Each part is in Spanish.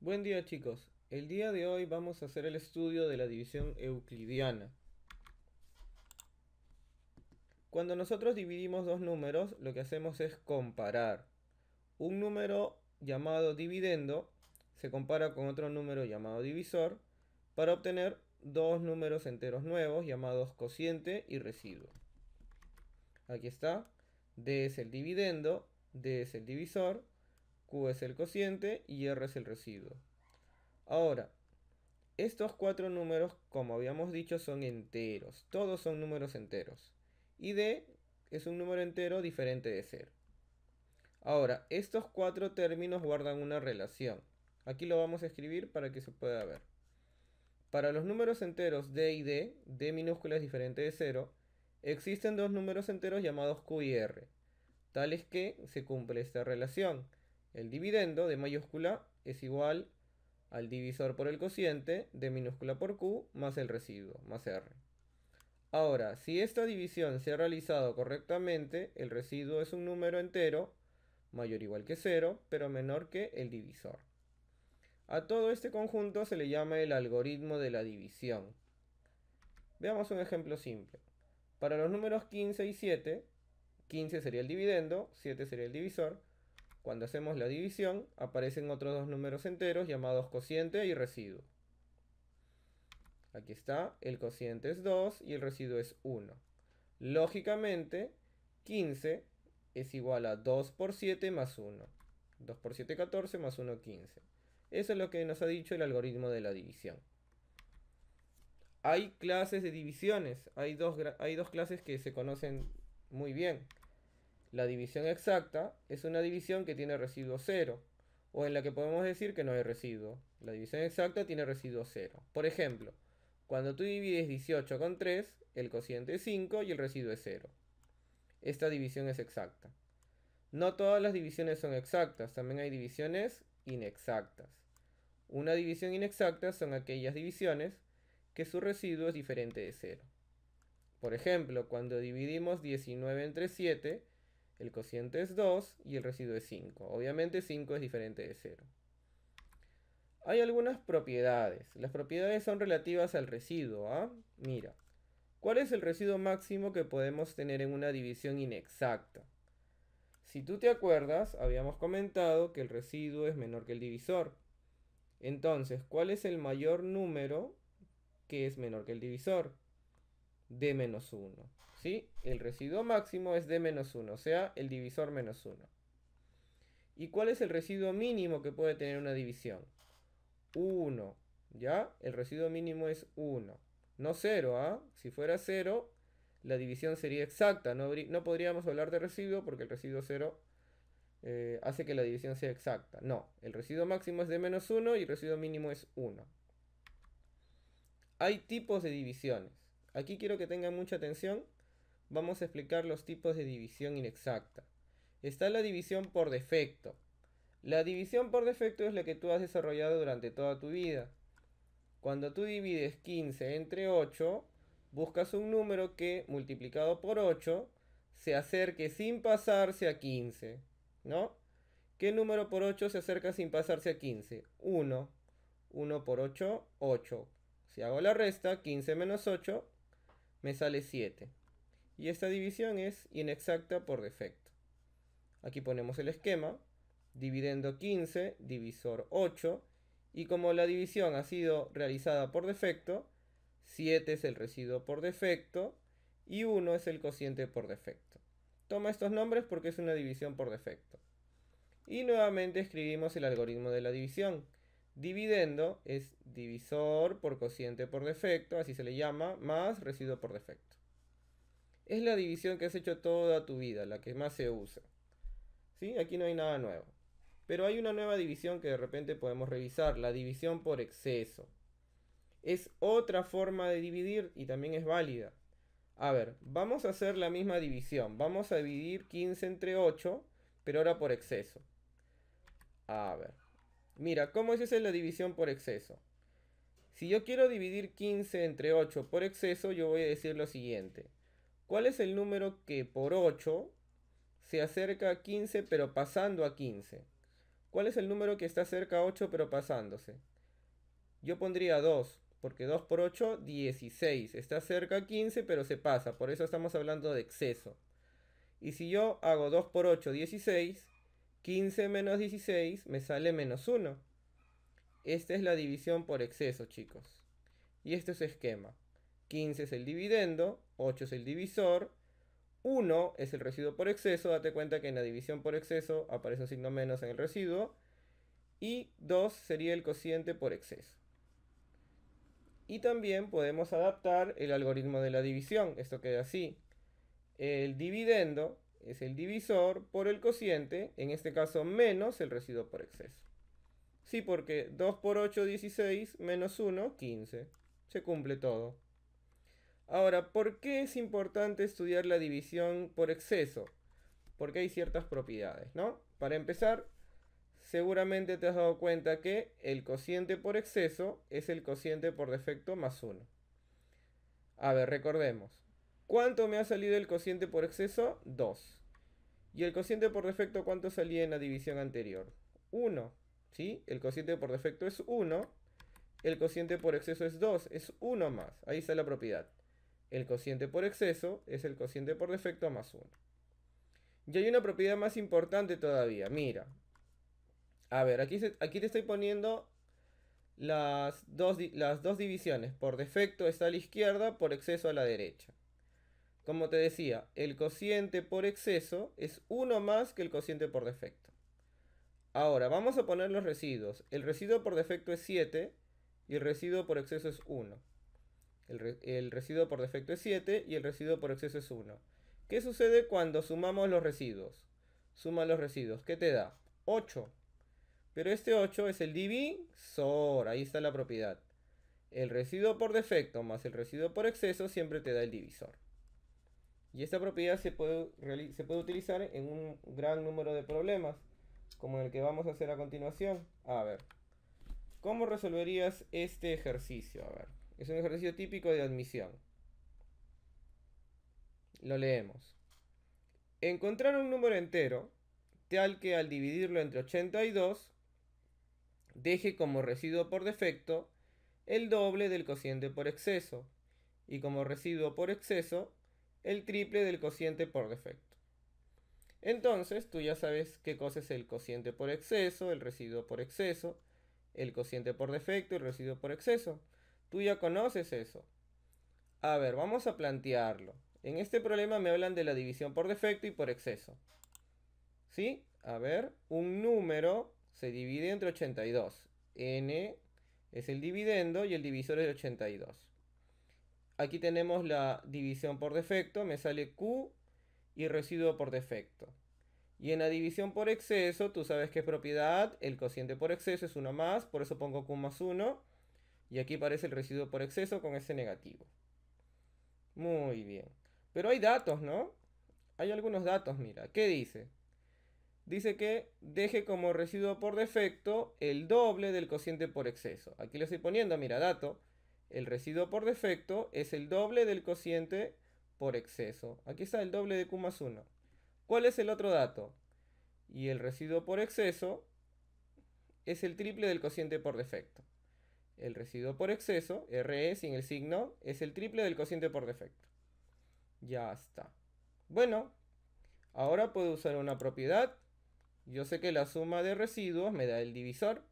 Buen día chicos, el día de hoy vamos a hacer el estudio de la división euclidiana. Cuando nosotros dividimos dos números, lo que hacemos es comparar. Un número llamado dividendo se compara con otro número llamado divisor para obtener dos números enteros nuevos llamados cociente y residuo. Aquí está, D es el dividendo, D es el divisor, Q es el cociente y R es el residuo. Ahora, estos cuatro números, como habíamos dicho, son enteros. Todos son números enteros. Y D es un número entero diferente de cero. Ahora, estos cuatro términos guardan una relación. Aquí lo vamos a escribir para que se pueda ver. Para los números enteros D y D minúscula es diferente de cero, existen dos números enteros llamados Q y R, tales que se cumple esta relación. El dividendo de mayúscula es igual al divisor por el cociente, D minúscula por Q, más el residuo, más R. Ahora, si esta división se ha realizado correctamente, el residuo es un número entero, mayor o igual que cero, pero menor que el divisor. A todo este conjunto se le llama el algoritmo de la división. Veamos un ejemplo simple. Para los números 15 y 7, 15 sería el dividendo, 7 sería el divisor. Cuando hacemos la división, aparecen otros dos números enteros llamados cociente y residuo. Aquí está, el cociente es 2 y el residuo es 1. Lógicamente, 15 es igual a 2 por 7 más 1. 2 por 7, 14 más 1, 15. Eso es lo que nos ha dicho el algoritmo de la división. Hay clases de divisiones, hay dos clases que se conocen muy bien. La división exacta es una división que tiene residuo 0, o en la que podemos decir que no hay residuo. La división exacta tiene residuo 0. Por ejemplo, cuando tú divides 18 con 3, el cociente es 5 y el residuo es 0. Esta división es exacta. No todas las divisiones son exactas, también hay divisiones inexactas. Una división inexacta son aquellas divisiones que su residuo es diferente de 0. Por ejemplo, cuando dividimos 19 entre 7, el cociente es 2 y el residuo es 5. Obviamente 5 es diferente de 0. Hay algunas propiedades. Las propiedades son relativas al residuo, ¿ah? Mira, ¿cuál es el residuo máximo que podemos tener en una división inexacta? Si tú te acuerdas, habíamos comentado que el residuo es menor que el divisor. Entonces, ¿cuál es el mayor número que es menor que el divisor? D menos 1. ¿Sí? El residuo máximo es D menos 1, o sea, el divisor menos 1. ¿Y cuál es el residuo mínimo que puede tener una división? 1. ¿Ya? El residuo mínimo es 1. No 0, ¿ah? Si fuera 0, la división sería exacta. No podríamos hablar de residuo porque el residuo 0 hace que la división sea exacta. No, el residuo máximo es D menos 1 y el residuo mínimo es 1. Hay tipos de divisiones. Aquí quiero que tengan mucha atención. Vamos a explicar los tipos de división inexacta. Está la división por defecto. La división por defecto es la que tú has desarrollado durante toda tu vida. Cuando tú divides 15 entre 8, buscas un número que, multiplicado por 8, se acerque sin pasarse a 15, ¿no? ¿Qué número por 8 se acerca sin pasarse a 15? 1. 1 por 8, 8. Si hago la resta, 15 menos 8, me sale 7. Y esta división es inexacta por defecto. Aquí ponemos el esquema, dividendo 15, divisor 8, y como la división ha sido realizada por defecto, 7 es el residuo por defecto y 1 es el cociente por defecto. Toma estos nombres porque es una división por defecto. Y nuevamente escribimos el algoritmo de la división. Dividendo es divisor por cociente por defecto, así se le llama, más residuo por defecto. Es la división que has hecho toda tu vida, la que más se usa. ¿Sí? Aquí no hay nada nuevo. Pero hay una nueva división que de repente podemos revisar, la división por exceso. Es otra forma de dividir y también es válida. A ver, vamos a hacer la misma división. Vamos a dividir 15 entre 8, pero ahora por exceso. A ver. Mira, ¿cómo es esa la división por exceso? Si yo quiero dividir 15 entre 8 por exceso, yo voy a decir lo siguiente. ¿Cuál es el número que por 8 se acerca a 15 pero pasando a 15? ¿Cuál es el número que está cerca a 8 pero pasándose? Yo pondría 2, porque 2 por 8, 16. Está cerca a 15 pero se pasa, por eso estamos hablando de exceso. Y si yo hago 2 por 8, 16, 15 menos 16 me sale menos 1. Esta es la división por exceso, chicos. Y este es su esquema. 15 es el dividendo, 8 es el divisor, 1 es el residuo por exceso. Date cuenta que en la división por exceso aparece un signo menos en el residuo. Y 2 sería el cociente por exceso. Y también podemos adaptar el algoritmo de la división. Esto queda así. El dividendo es el divisor por el cociente, en este caso menos el residuo por exceso. Sí, porque 2 por 8, 16, menos 1, 15. Se cumple todo. Ahora, ¿por qué es importante estudiar la división por exceso? Porque hay ciertas propiedades, ¿no? Para empezar, seguramente te has dado cuenta que el cociente por exceso es el cociente por defecto más 1. A ver, recordemos. ¿Cuánto me ha salido el cociente por exceso? 2. ¿Y el cociente por defecto cuánto salía en la división anterior? 1. ¿Sí? El cociente por defecto es 1. El cociente por exceso es 2. Es 1 más. Ahí está la propiedad. El cociente por exceso es el cociente por defecto más 1. Y hay una propiedad más importante todavía. Mira. A ver, aquí te estoy poniendo las dos divisiones. Por defecto está a la izquierda, por exceso a la derecha. Como te decía, el cociente por exceso es 1 más que el cociente por defecto. Ahora, vamos a poner los residuos. El residuo por defecto es 7 y el residuo por exceso es 1. El residuo por defecto es 7 y el residuo por exceso es 1. ¿Qué sucede cuando sumamos los residuos? Suma los residuos. ¿Qué te da? 8. Pero este 8 es el divisor. Ahí está la propiedad. El residuo por defecto más el residuo por exceso siempre te da el divisor. Y esta propiedad se puede utilizar en un gran número de problemas, como el que vamos a hacer a continuación. A ver, ¿cómo resolverías este ejercicio? A ver, es un ejercicio típico de admisión. Lo leemos. Encontrar un número entero tal que al dividirlo entre 82 deje como residuo por defecto el doble del cociente por exceso y como residuo por exceso el triple del cociente por defecto. Entonces tú ya sabes qué cosa es el cociente por exceso, el residuo por exceso, el cociente por defecto y el residuo por exceso. Tú ya conoces eso. A ver, vamos a plantearlo. En este problema me hablan de la división por defecto y por exceso. ¿Sí? A ver, un número se divide entre 82. N es el dividendo y el divisor es 82. Aquí tenemos la división por defecto, me sale Q y residuo por defecto. Y en la división por exceso, tú sabes que es propiedad, el cociente por exceso es 1 más, por eso pongo Q más 1. Y aquí aparece el residuo por exceso con ese negativo. Muy bien. Pero hay datos, ¿no? Hay algunos datos, mira. ¿Qué dice? Dice que deje como residuo por defecto el doble del cociente por exceso. Aquí le estoy poniendo, mira, dato. El residuo por defecto es el doble del cociente por exceso. Aquí está el doble de Q más 1. ¿Cuál es el otro dato? Y el residuo por exceso es el triple del cociente por defecto. El residuo por exceso, RE sin el signo, es el triple del cociente por defecto. Ya está. Bueno, ahora puedo usar una propiedad. Yo sé que la suma de residuos me da el divisor.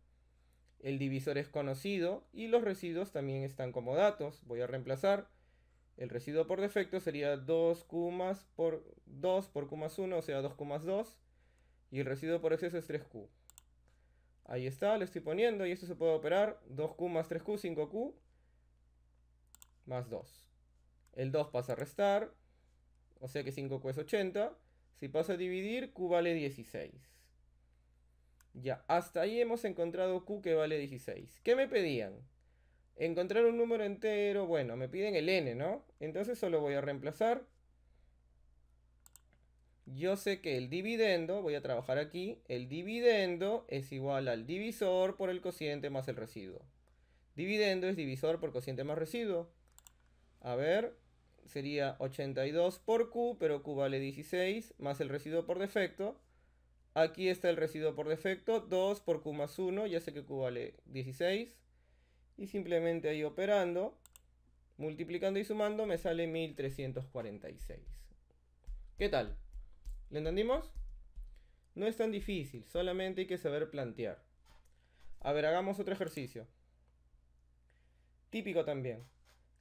El divisor es conocido y los residuos también están como datos. Voy a reemplazar. El residuo por defecto sería 2Q más por 2 por Q más 1, o sea 2Q más 2. Y el residuo por exceso es 3Q. Ahí está, le estoy poniendo y esto se puede operar. 2Q más 3Q, 5Q más 2. El 2 pasa a restar, o sea que 5Q es 80. Si paso a dividir, Q vale 16. Ya, hasta ahí hemos encontrado Q que vale 16. ¿Qué me pedían? Encontrar un número entero. Bueno, me piden el n, ¿no? Entonces solo voy a reemplazar. Yo sé que el dividendo, voy a trabajar aquí, el dividendo es igual al divisor por el cociente más el residuo. Dividendo es divisor por cociente más residuo. A ver, sería 82 por Q, pero Q vale 16, más el residuo por defecto. Aquí está el residuo por defecto, 2 por q más 1, ya sé que q vale 16. Y simplemente ahí operando, multiplicando y sumando, me sale 1346. ¿Qué tal? ¿Le entendimos? No es tan difícil, solamente hay que saber plantear. A ver, hagamos otro ejercicio. Típico también.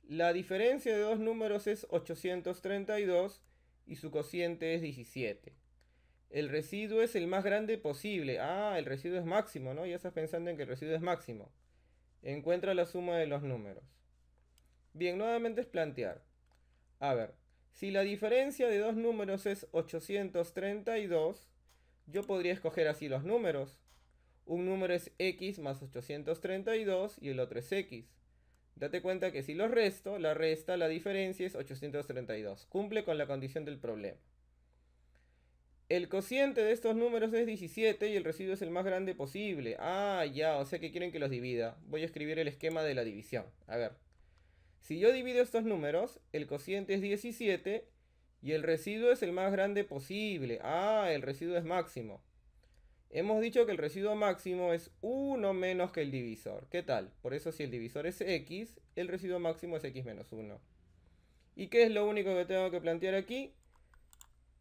La diferencia de dos números es 832 y su cociente es 17. El residuo es el más grande posible. Ah, el residuo es máximo, ¿no? Ya estás pensando en que el residuo es máximo. Encuentra la suma de los números. Bien, nuevamente es plantear. A ver, si la diferencia de dos números es 832, yo podría escoger así los números. Un número es x más 832 y el otro es x. Date cuenta que si los resto, la diferencia es 832. Cumple con la condición del problema. El cociente de estos números es 17 y el residuo es el más grande posible. Ah, ya, o sea que quieren que los divida. Voy a escribir el esquema de la división. A ver. Si yo divido estos números, el cociente es 17 y el residuo es el más grande posible. Ah, el residuo es máximo. Hemos dicho que el residuo máximo es 1 menos que el divisor. ¿Qué tal? Por eso si el divisor es x, el residuo máximo es x menos 1. ¿Y qué es lo único que tengo que plantear aquí?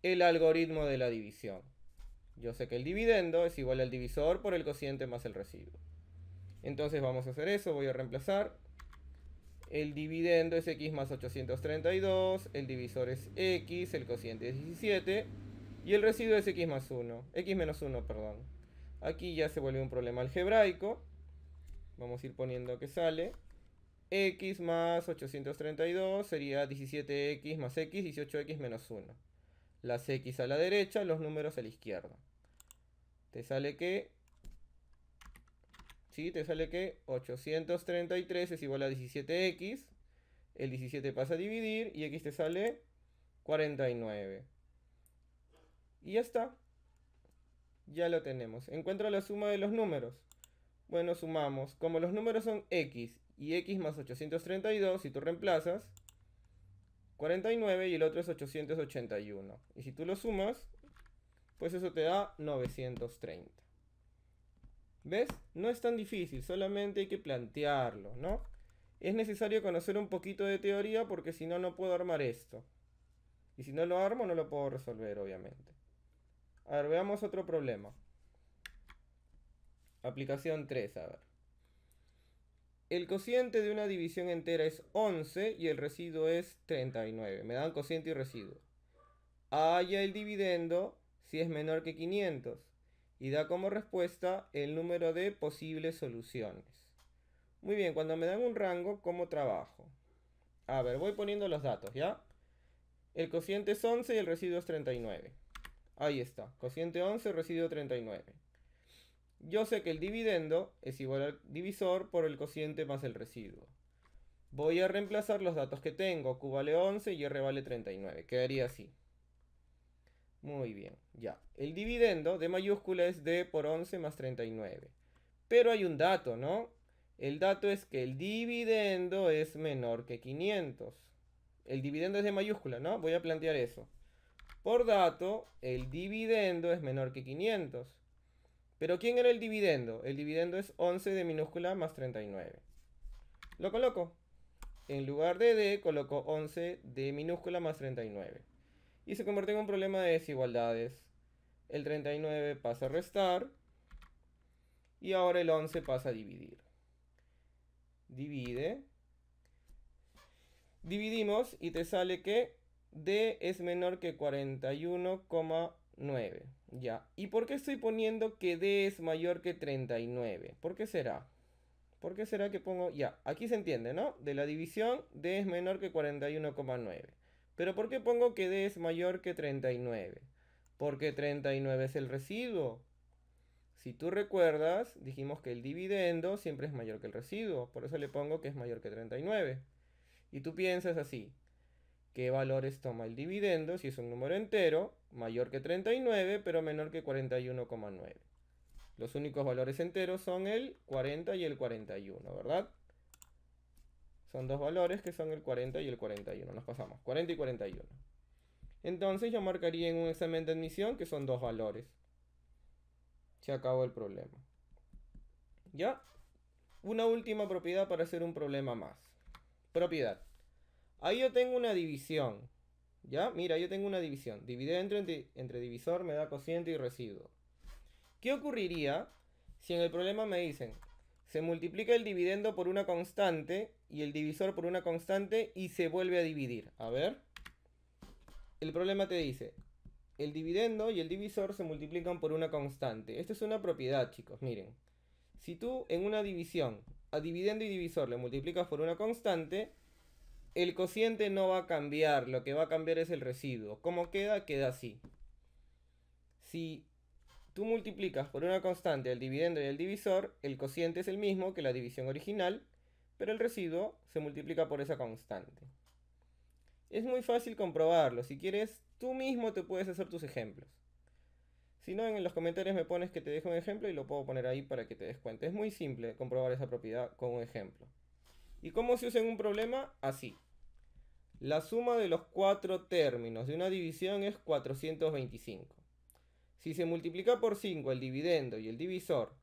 El algoritmo de la división. Yo sé que el dividendo es igual al divisor por el cociente más el residuo. Entonces vamos a hacer eso, voy a reemplazar. El dividendo es x más 832, el divisor es x, el cociente es 17 y el residuo es x más 1, x menos 1, perdón. Aquí ya se vuelve un problema algebraico. Vamos a ir poniendo que sale. X más 832 sería 17x más x, 18x menos 1. Las x a la derecha, los números a la izquierda. Te sale que... ¿Sí? Te sale que 833 es igual a 17x. El 17 pasa a dividir y x te sale 49. Y ya está. Ya lo tenemos. Encuentra la suma de los números. Bueno, sumamos. Como los números son x y x más 832, si tú reemplazas, 49 y el otro es 881. Y si tú lo sumas, pues eso te da 930. ¿Ves? No es tan difícil, solamente hay que plantearlo, ¿no? Es necesario conocer un poquito de teoría porque si no, no puedo armar esto. Y si no lo armo, no lo puedo resolver, obviamente. A ver, veamos otro problema. Aplicación 3, a ver. El cociente de una división entera es 11 y el residuo es 39. Me dan cociente y residuo. Halla el dividendo si es menor que 500 y da como respuesta el número de posibles soluciones. Muy bien, cuando me dan un rango, ¿cómo trabajo? A ver, voy poniendo los datos, ¿ya? El cociente es 11 y el residuo es 39. Ahí está, cociente 11, residuo 39. Yo sé que el dividendo es igual al divisor por el cociente más el residuo. Voy a reemplazar los datos que tengo. Q vale 11 y R vale 39. Quedaría así. Muy bien, ya. El dividendo de mayúscula es D por 11 más 39. Pero hay un dato, ¿no? El dato es que el dividendo es menor que 500. El dividendo es de mayúscula, ¿no? Voy a plantear eso. Por dato, el dividendo es menor que 500. Pero ¿quién era el dividendo? El dividendo es 11 de minúscula más 39. Lo coloco. En lugar de D, coloco 11 de minúscula más 39. Y se convierte en un problema de desigualdades. El 39 pasa a restar. Y ahora el 11 pasa a dividir. Divide. Dividimos y te sale que D es menor que 41,9. Ya. ¿Y por qué estoy poniendo que D es mayor que 39? ¿Por qué será? ¿Por qué será que pongo...? Ya, aquí se entiende, ¿no? De la división, D es menor que 41,9. Pero ¿por qué pongo que D es mayor que 39? Porque 39 es el residuo. Si tú recuerdas, dijimos que el dividendo siempre es mayor que el residuo. Por eso le pongo que es mayor que 39. Y tú piensas así. ¿Qué valores toma el dividendo si es un número entero, mayor que 39, pero menor que 41,9? Los únicos valores enteros son el 40 y el 41, ¿verdad? Son dos valores que son el 40 y el 41. Nos pasamos, 40 y 41. Entonces yo marcaría en un examen de admisión que son dos valores. Se acabó el problema. ¿Ya? Una última propiedad para hacer un problema más. Propiedad. Ahí yo tengo una división. ¿Ya? Mira, yo tengo una división. Dividendo entre divisor me da cociente y residuo. ¿Qué ocurriría si en el problema me dicen se multiplica el dividendo por una constante y el divisor por una constante y se vuelve a dividir? A ver. El problema te dice el dividendo y el divisor se multiplican por una constante. Esta es una propiedad, chicos. Miren. Si tú en una división a dividendo y divisor le multiplicas por una constante, el cociente no va a cambiar, lo que va a cambiar es el residuo. ¿Cómo queda? Queda así. Si tú multiplicas por una constante el dividendo y el divisor, el cociente es el mismo que la división original, pero el residuo se multiplica por esa constante. Es muy fácil comprobarlo. Si quieres, tú mismo te puedes hacer tus ejemplos. Si no, en los comentarios me pones que te dejo un ejemplo y lo puedo poner ahí para que te des cuenta. Es muy simple comprobar esa propiedad con un ejemplo. ¿Y cómo se usa en un problema? Así. La suma de los cuatro términos de una división es 425. Si se multiplica por 5 el dividendo y el divisor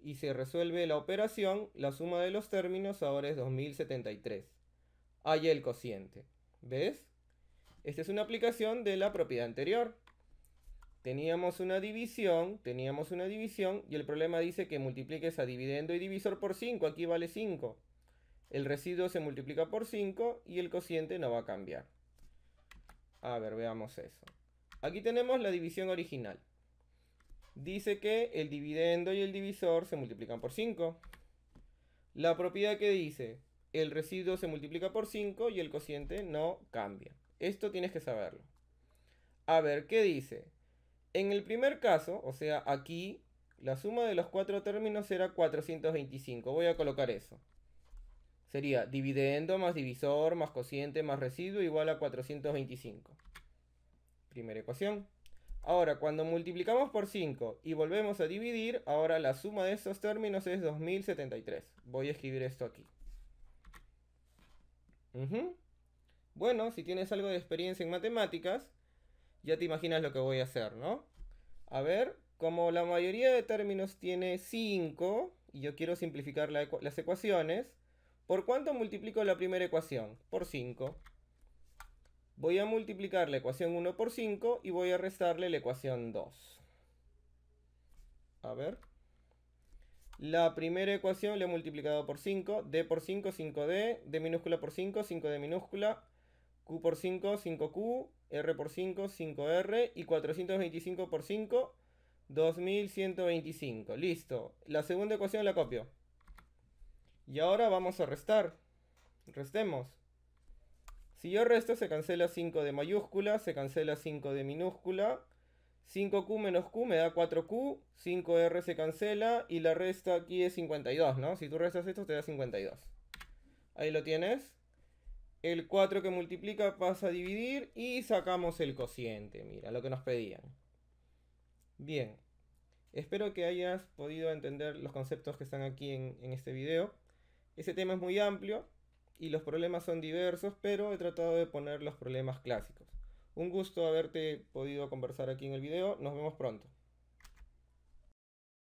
y se resuelve la operación, la suma de los términos ahora es 2073. Halla el cociente. ¿Ves? Esta es una aplicación de la propiedad anterior. Teníamos una división y el problema dice que multipliques a dividendo y divisor por 5. Aquí vale 5. El residuo se multiplica por 5 y el cociente no va a cambiar. A ver, veamos eso. Aquí tenemos la división original. Dice que el dividendo y el divisor se multiplican por 5. La propiedad que dice, el residuo se multiplica por 5 y el cociente no cambia. Esto tienes que saberlo. A ver, ¿qué dice? En el primer caso, o sea, aquí, la suma de los cuatro términos era 425. Voy a colocar eso. Sería dividendo más divisor más cociente más residuo igual a 425. Primera ecuación. Ahora, cuando multiplicamos por 5 y volvemos a dividir, ahora la suma de estos términos es 2073. Voy a escribir esto aquí. Bueno, si tienes algo de experiencia en matemáticas, ya te imaginas lo que voy a hacer, ¿no? A ver, como la mayoría de términos tiene 5, y yo quiero simplificar las ecuaciones, ¿por cuánto multiplico la primera ecuación? Por 5. Voy a multiplicar la ecuación 1 por 5 y voy a restarle la ecuación 2. A ver. La primera ecuación la he multiplicado por 5. D por 5, 5D. D minúscula por 5, 5D minúscula. Q por 5, 5Q. R por 5, 5R. Y 425 por 5, 2125. Listo. La segunda ecuación la copio. Y ahora vamos a restar. Restemos. Si yo resto, se cancela 5 de mayúscula, se cancela 5 de minúscula. 5Q menos Q me da 4Q. 5R se cancela y la resta aquí es 52, ¿no? Si tú restas esto te da 52. Ahí lo tienes. El 4 que multiplica pasa a dividir y sacamos el cociente. Mira, lo que nos pedían. Bien. Espero que hayas podido entender los conceptos que están aquí en este video. Este tema es muy amplio y los problemas son diversos, pero he tratado de poner los problemas clásicos. Un gusto haberte podido conversar aquí en el video. Nos vemos pronto.